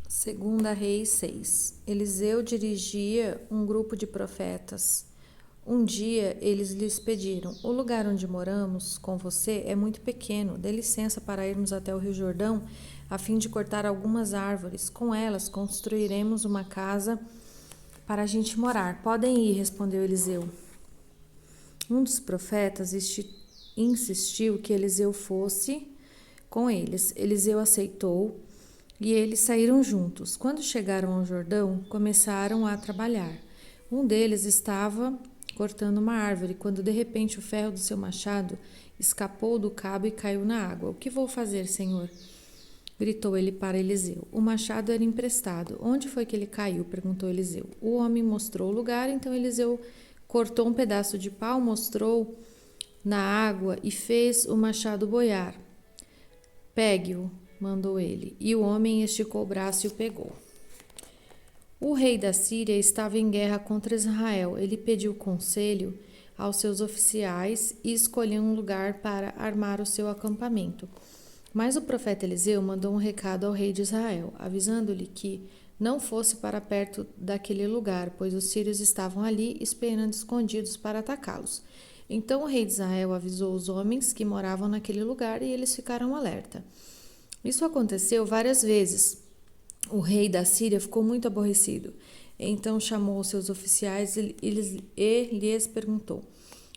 Segunda Reis 6. Eliseu dirigia um grupo de profetas. Um dia eles lhes pediram: o lugar onde moramos com você é muito pequeno. Dê licença para irmos até o Rio Jordão, a fim de cortar algumas árvores. Com elas construiremos uma casa para a gente morar. Podem ir, respondeu Eliseu. Um dos profetas insistiu que Eliseu fosse com eles. Eliseu aceitou e eles saíram juntos. Quando chegaram ao Jordão, começaram a trabalhar. Um deles estava cortando uma árvore, quando de repente o ferro do seu machado escapou do cabo e caiu na água. O que vou fazer, Senhor? Gritou ele para Eliseu. O machado era emprestado. Onde foi que ele caiu? Perguntou Eliseu. O homem mostrou o lugar, então Eliseu cortou um pedaço de pau, mostrou na água e fez o machado boiar. Pegue-o, mandou ele, e o homem esticou o braço e o pegou. O rei da Síria estava em guerra contra Israel. Ele pediu conselho aos seus oficiais e escolheu um lugar para armar o seu acampamento. Mas o profeta Eliseu mandou um recado ao rei de Israel, avisando-lhe que não fosse para perto daquele lugar, pois os sírios estavam ali esperando escondidos para atacá-los. Então o rei de Israel avisou os homens que moravam naquele lugar e eles ficaram alerta. Isso aconteceu várias vezes. O rei da Síria ficou muito aborrecido. Então chamou os seus oficiais e lhes perguntou: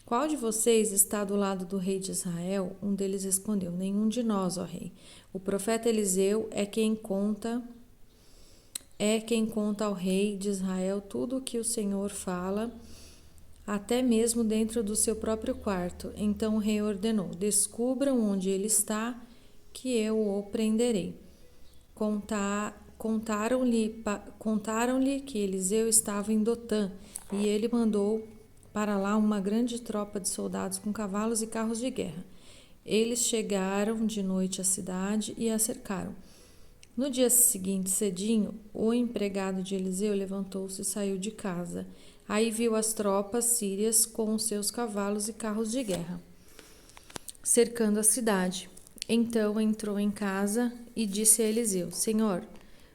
qual de vocês está do lado do rei de Israel? Um deles respondeu: nenhum de nós, ó rei. O profeta Eliseu é quem conta ao rei de Israel tudo o que o Senhor fala, até mesmo dentro do seu próprio quarto. Então o rei ordenou: descubram onde ele está, que eu o prenderei. Contaram-lhe que Eliseu estava em Dotã, e ele mandou para lá uma grande tropa de soldados com cavalos e carros de guerra. Eles chegaram de noite à cidade e a cercaram. No dia seguinte, cedinho, o empregado de Eliseu levantou-se e saiu de casa. Aí viu as tropas sírias com os seus cavalos e carros de guerra, cercando a cidade. Então entrou em casa e disse a Eliseu: Senhor,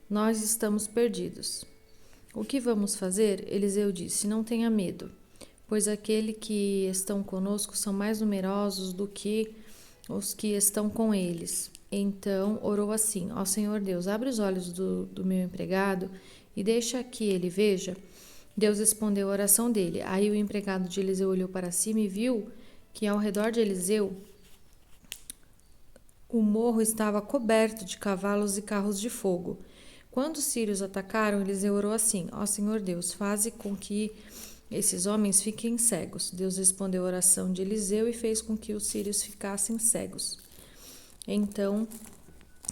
nós estamos perdidos. O que vamos fazer? Eliseu disse: não tenha medo, pois aqueles que estão conosco são mais numerosos do que os que estão com eles. Então orou assim: ó Senhor Deus, abre os olhos do meu empregado e deixa que ele veja. Deus respondeu a oração dele. Aí o empregado de Eliseu olhou para cima e viu que ao redor de Eliseu o morro estava coberto de cavalos e carros de fogo. Quando os sírios atacaram, Eliseu orou assim: ó Senhor Deus, faze com que esses homens fiquem cegos. Deus respondeu a oração de Eliseu e fez com que os sírios ficassem cegos. Então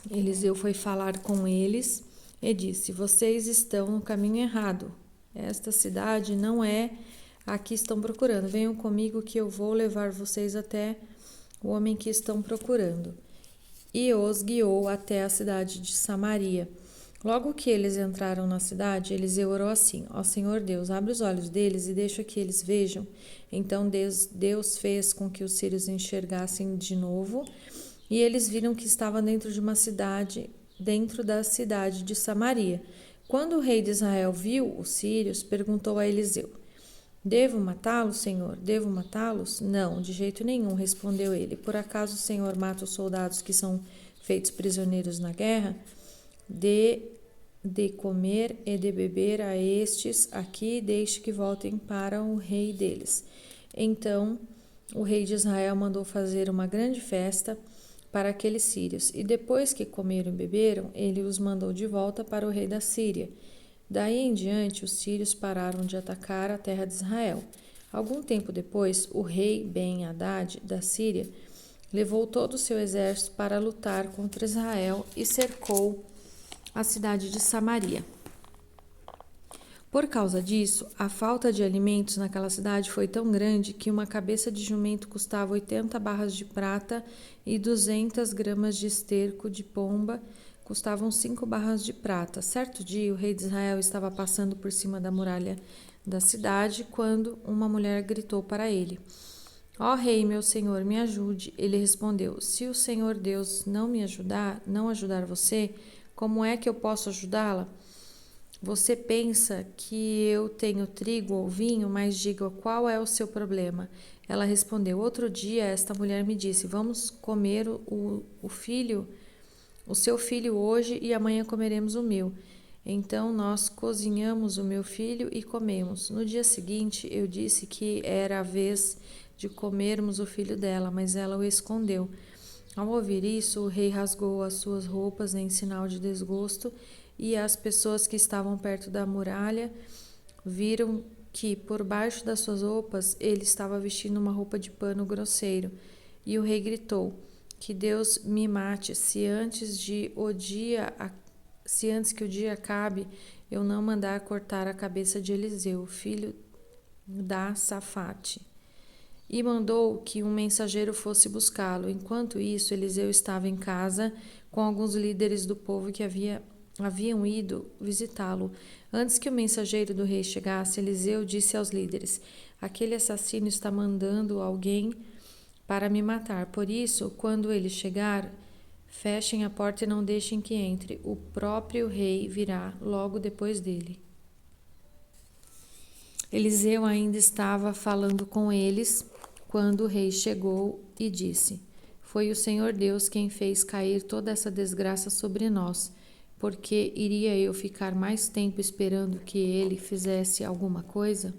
Eliseu foi falar com eles e disse: vocês estão no caminho errado. Esta cidade não é a que estão procurando. Venham comigo que eu vou levar vocês até o homem que estão procurando. E os guiou até a cidade de Samaria. Logo que eles entraram na cidade, Eliseu orou assim: ó Senhor Deus, abre os olhos deles e deixa que eles vejam. Então Deus fez com que os sírios enxergassem de novo, e eles viram que estava dentro da cidade de Samaria. Quando o rei de Israel viu os sírios, perguntou a Eliseu: devo matá-los, Senhor? Devo matá-los? Não, de jeito nenhum, respondeu ele. Por acaso o Senhor mata os soldados que são feitos prisioneiros na guerra? De comer e de beber a estes aqui, deixe que voltem para o rei deles. Então o rei de Israel mandou fazer uma grande festa para aqueles sírios, e depois que comeram e beberam, ele os mandou de volta para o rei da Síria. Daí em diante, os sírios pararam de atacar a terra de Israel. Algum tempo depois, o rei Ben-Hadad da Síria levou todo o seu exército para lutar contra Israel e cercou a cidade de Samaria. Por causa disso, a falta de alimentos naquela cidade foi tão grande que uma cabeça de jumento custava 80 barras de prata e 200 gramas de esterco de pomba custavam 5 barras de prata. Certo dia, o rei de Israel estava passando por cima da muralha da cidade quando uma mulher gritou para ele: ó rei, meu senhor, me ajude. Ele respondeu: se o Senhor Deus não ajudar você, Como é que eu posso ajudá-la? Você pensa que eu tenho trigo ou vinho, mas diga qual é o seu problema. Ela respondeu: outro dia esta mulher me disse: vamos comer o seu filho hoje e amanhã comeremos o meu. Então nós cozinhamos o meu filho e comemos. No dia seguinte eu disse que era a vez de comermos o filho dela, mas ela o escondeu. Ao ouvir isso, o rei rasgou as suas roupas em sinal de desgosto, e as pessoas que estavam perto da muralha viram que por baixo das suas roupas ele estava vestindo uma roupa de pano grosseiro. E o rei gritou: que Deus me mate se antes que o dia acabe eu não mandar cortar a cabeça de Eliseu, filho da Safate. E mandou que um mensageiro fosse buscá-lo. Enquanto isso, Eliseu estava em casa com alguns líderes do povo que haviam ido visitá-lo. Antes que o mensageiro do rei chegasse, Eliseu disse aos líderes: aquele assassino está mandando alguém para me matar. Por isso, quando ele chegar, fechem a porta e não deixem que entre. O próprio rei virá logo depois dele. Eliseu ainda estava falando com eles quando o rei chegou e disse: foi o Senhor Deus quem fez cair toda essa desgraça sobre nós, porque iria eu ficar mais tempo esperando que ele fizesse alguma coisa?